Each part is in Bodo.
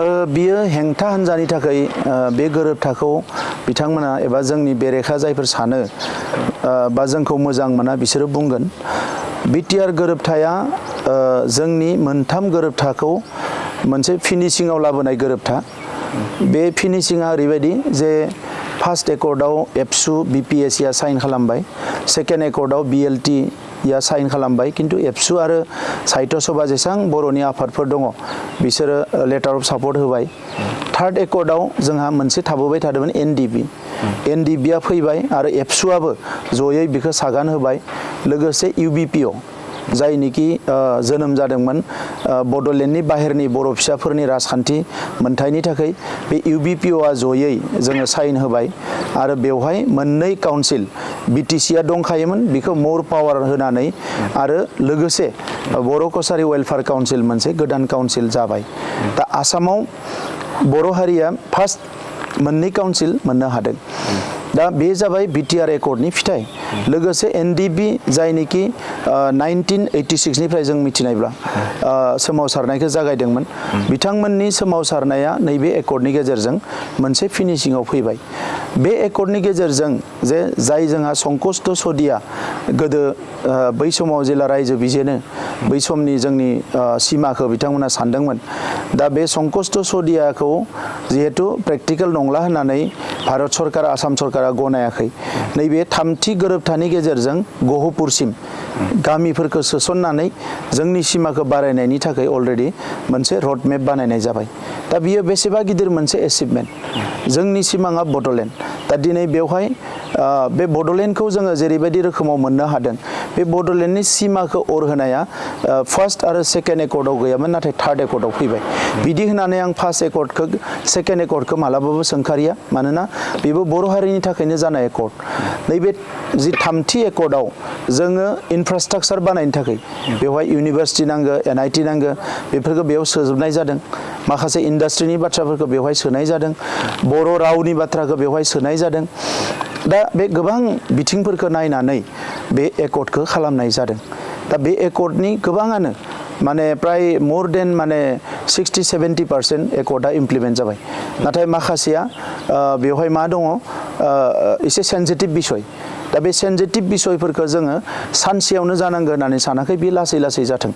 बियो हेंथा हान्जानि थाखाय बे गोरोबथाखौ बिथांमोना एबा जोंनि बेरेखा जायफोर सानो बा जोंखौ मोजां मोना बिसोरो बुंगोन बिटिआर गोरोबथाया जोंनि मोनथाम गोरोबथाखौ मोनसे फिनिशिंआव लाबोनाय गोरोबथा बे फिनिशिंआ ओरैबायदि जे फार्स्ट एकर्डआव एबसु बिपिएससिआ साइन खालामबाय सेकेन्ड एकर्डआव बिएलटि या साइन खालामबाय किन्तु एबसु आरो साहित्य सभा जेसां बर'नि आफादफोर दङ बिसोरो लेटार अफ सापर्ट होबाय थार्ड एकर्डआव जोंहा मोनसे थाबोबाय थादोंमोन एनडिबिआ फैबाय आरो एबसुआबो जयै बिखौ सागान होबाय लोगोसे इउबिपिअ जायनिखि जोनोम जादोंमोन बड'लेण्डनि बाहेरनि बर' फिसाफोरनि राजखान्थि मोनथायनि थाखाय बे इउबिपिअआ जयै जोङो साइन होबाय आरो बेवहाय मोननै काउन्सिल बिटिसिआ दंखायोमोन बेखौ मोर पावार होनानै आरो लोगोसे बर' कसारि वेलफेयार काउन्सिल मोनसे गोदान काउन्सिल जाबाय दा आसामाव बर' हारिया फार्स्ट मोननै काउन्सिल मोननो हादों दा बे जाबाय बिटिआर एकर्डनि फिथाइ लोगोसे एनडिबि जायनिखि 1986 निफ्राय जों मिथिनायब्ला सोमावसारनायखौ जागायदोंमोन बिथांमोननि सोमावसारनाया नैबे एकर्डनि गेजेरजों मोनसे फिनिशिंआव फैबाय बे एकर्डनि गेजेरजों जे जाय जोंहा संकष्ट सदिया गोदो बै समाव जेला रायजो बिजेनो बै समनि जोंनि सिमाखौ बिथांमोना सानदोंमोन दा बे संकष्ट सदियाखौ जिहेतु प्रेक्टिकेल नंला होननानै भारत सरकार आसाम सरकारा गनायाखै नैबे थामथि गोरोबथानि गेजेरजों गहपुरसिम गामिफोरखौ सोसननानै जोंनि सिमाखौ बारायनायनि थाखाय अलरेडि मोनसे रड मेप बानायनाय जाबाय दा बियो बेसेबा गिदिर मोनसे एचिभमेन्ट जोंनि सिमाङा बड'लेण्ड दा दिनै बेवहाय बे बड'लेण्डखौ जोङो जेरैबायदि रोखोमाव मोननो हादों बे बड'लेण्डनि सिमाखौ अर होनाया फार्स्ट आरो सेकेन्ड एकर्डआव गैयामोन नाथाय थार्ड एकर्डआव फैबाय बिदि होनानै आं फार्स्ट एकर्डखौ सेकेन्ड एकर्डखौ मालाबाबो सोंखारिया मानोना बेबो बर' हारिनि थाखायनो जानाय एकर्ड नैबे जि थामथि एकर्डआव जोङो इनफ्रास्ट्राक्चार बानायनो थाखाय बेवहाय इउनिभार्सिटि नांगौ एनआइटि नांगौ बेफोरखौ बेयाव सोजोबनाय जादों माखासे इन्डास्ट्रिनि बाथ्राफोरखौ बेवहाय सोनाय जादों बर' रावनि बाथ्राखौ बेवहाय सोनाय जादों दा बे गोबां बिथिंफोरखौ नायनानै बे एकर्डखौ खालामनाय जादों दा बे एकर्डनि गोबाङानो माने प्राय मोर देन माने 60-70% एकर्डआ इमप्लिमेन्ट जाबाय नाथाय माखासेया बेवहाय मा दङ एसे सेन्सिटिभ बिसय दा बे सेन्सिटिभ बिसयफोरखौ जोङो सानसेयावनो जानांगौ होननानै सानाखै बे लासै लासै जाथों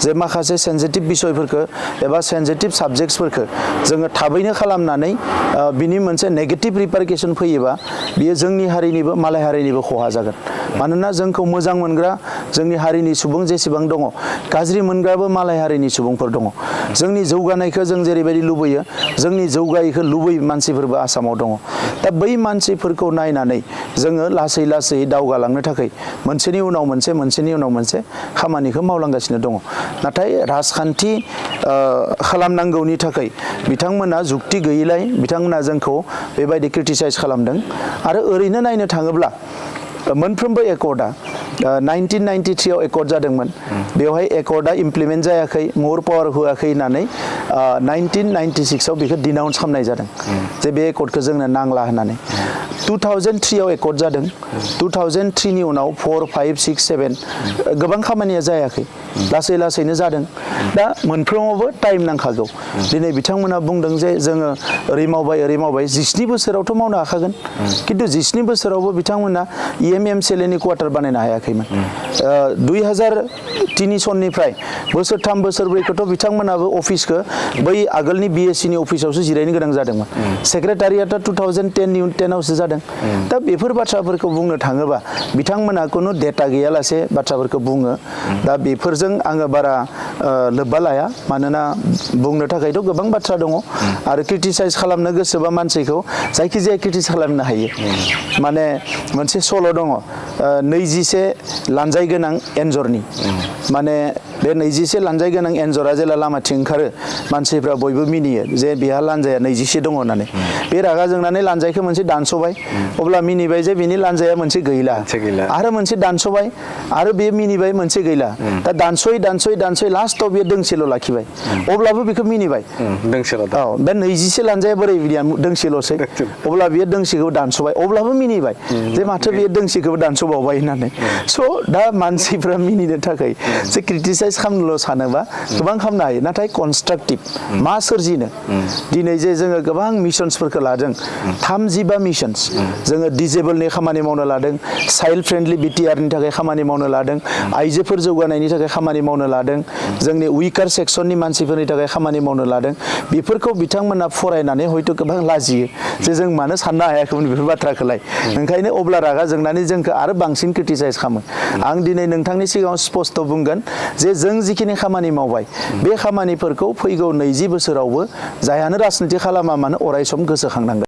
जे माखासे सेन्सिटिभ बिसयफोरखौ एबा सेन्सिटिभ साबजेक्ट्सफोरखौ जोङो थाबैनो खालामनानै बिनि मोनसे नेगेटिभ रिपारकेसन फैयोबा बियो जोंनि हारिनिबो मालाय हारिनिबो खहा जागोन मानोना जोंखौ मोजां मोनग्रा जोंनि हारिनि सुबुं जेसेबां दङ गाज्रि मोनग्राबो मालाय हारिनि सुबुंफोर दङ जोंनि जौगानायखौ जों जेरैबायदि लुबैयो जोंनि जौगायैखौ लुबै मानसिफोरबो आसामाव दङ दा बै मानसिफोरखौ नायनानै जोङो लासै लासै दावगालांनो थाखाय मोनसेनि उनाव मोनसे खामानिखौ मावलांगासिनो दङ नाथाय राजखान्थि खालामनांगौनि थाखाय बिथांमोना जुक्ति गैयैलाय बिथांमोना जोंखौ बेबायदि क्रिटिसाइज खालामदों आरो ओरैनो नायनो थाङोब्ला मोनफ्रोमबो एकर्डआ 1993 आव एकर्ड जादोंमोन बेवहाय एकर्डआ इमप्लिमेन्ट जायाखै मोर पावार होआखै होननानै 1996 आव बेखौ डिनाउन्स खालामनाय जादों जे बे एकर्डखौ जोंनो नांला होननानै 2003 आव एकर्ड जादों 2003 नि उनाव 4, 5, 6, 7 गोबां खामानिया जायाखै लासै लासैनो जादों दा मोनफ्रोमावबो टाइम नांखागौ दिनै बिथांमोना बुंदों जे जोङो ओरै मावबाय 17 बोसोरावथ' मावनो हाखागोन खिन्थु 17 बोसोरावबो बिथांमोना EMCLAनि क्वार्टार बानायनो हायाखैमोन 2003 सननिफ्राय बोसोरथाम बोसोरब्रैखौथ' बिथांमोनाबो अफिसखौ बै आगोलनि BScनि अफिसावसो जिरायनो गोनां जादोंमोन सेक्रेटारियाटआ 2010 आवसो जादों दा बेफोर बाथ्राफोरखौ बुंनो थाङोबा बिथांमोना खुनु डेटा गैयालासे बाथ्राफोरखौ बुङो दा बेफोरजों आङो बारा लोब्बा लाया मानोना बुंनो थाखायथ' गोबां बाथ्रा दङ आरो क्रिटिसाइज खालामनो गोसोबा मानसिखौ जायखिजाया क्रिटिसाइज खालामनो हायो माने मोनसे सल' दङ 21 लानजाय गोनां एन्जरनि माने बे 21 लानजाय गोनां एन्जरा जेला लामाथिं ओंखारो मानसिफ्रा बयबो मिनियो जे बेहा लानजाया 21 दङ होननानै बे रागा जोंनानै लानजायखौ मोनसे दानस'बाय अब्ला मिनिबाय जे बिनि लानजाया मोनसे गैला आरो मोनसे दानस'बाय आरो बे मिनिबाय मोनसे गैला दा दानस'यै लास्टआव बे दोंसेल' लाखिबाय अब्लाबो बेखौ मिनिबाय दोंसेल' औ बे 21 लानजाया बोरै बिनिया दोंसेल'सै अब्ला बियो दोंसेखौ दानस'बाय अब्लाबो मिनिबाय जे माथो बेयो दोंसेखौबो दानस'बावबाय होननानै स' दा मानसिफ्रा मिनिनो थाखाय जे क्रिटिसाइज क्रिटिसाइज खालामनोल' सानोबा गोबां खालामनो हायो नाथाय कनस्ट्राक्टिभ मा सोरजिनो दिनै जे जोङो गोबां मिशनसफोरखौ लादों 35 मिशनस जोङो डिजेबोलनि खामानि मावनो लादों चाइल्ड फ्रेन्डलि बिटिआरनि थाखाय खामानि मावनो लादों आइजोफोर जौगानायनि थाखाय खामानि मावनो लादों जोंनि उइकार सेक्सननि मानसिफोरनि थाखाय खामानि मावनो लादों बेफोरखौ बिथांमोना फरायनानै हयथ' गोबां लाजियो जे जों मानो साननो हायाखैमोन बेफोर बाथ्राखौलाय ओंखायनो अब्ला रागा जोंनानै जोंखौ आरो बांसिन क्रिटिसाइज खालामो आं दिनै नोंथांनि सिगाङाव स्पष्ट बुंगोन जे जों जिखिनि खामानि मावबाय बे खामानिफोरखौ फैगौ 20 बोसोरावबो जायहानो राजनिति खालामा मानो अराय सम गोसोखांनांगोन